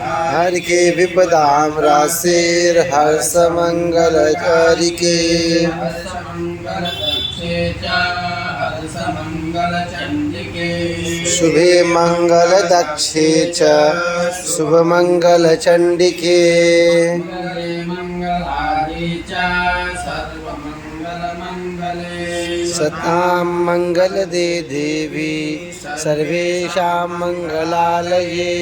हरि के विपदाम राशिर हर्ष मंगल हरि के शुभे मंगल दक्षे च शुभ मंगल चंडिके सतां मंगल दे देवी सर्वेषां मंगलालये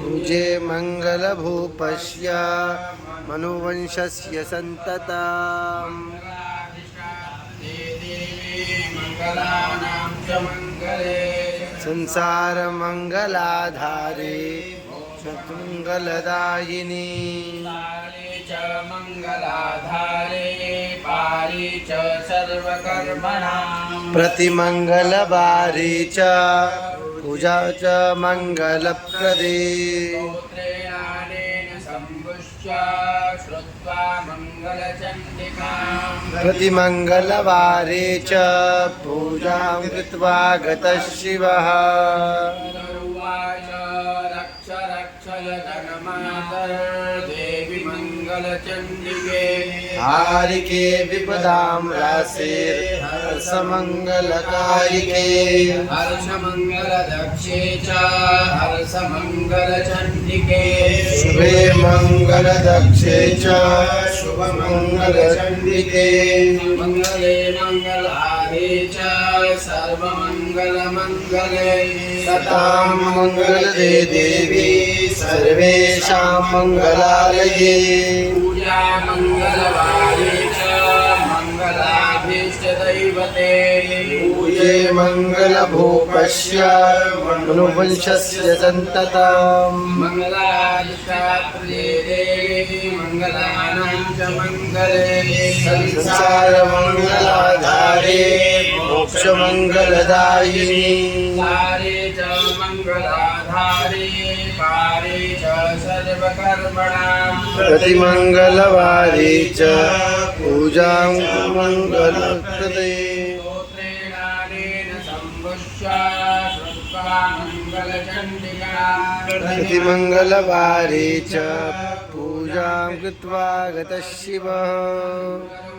पूजे मंगल भूपस्य मनुवंशस्य संततम् संसार मंगलाधारे मंगलदायिनी प्रतिमंगलवारी च पूजा च मंगलप्रदे प्रतिमंगलवारे च पूजां कृत्वा गतः शिवः हारिके विपदां राशिर हर्ष मंगलकारिके हर्ष मंगल दक्षे च हर्ष मंगल चंडिके शुभे मंगल दक्षे च शुभ मंगल चंडिके मंगले मंगलारे च सर्व मंगल मंगले सतां मंगल दे देवी सर्वेषां मंगलालये पूजा मंगलवारे च मंगलाभीष्ट दैवते पूजे मंगल भूपस्य मनुवंशस्य संततम् मंगलादिशास्त्रे देवी मंगलानां च मंगले संसार मंगलाधारे मोक्ष मंगलदायिनी सारे च मंगलाधारे पारे च सर्वकर्मणां प्रतिमंगलवारी च पूजां मंगलप्रदे प्रतिमंगलवारी च पूजां कृत्वा गतः शिवः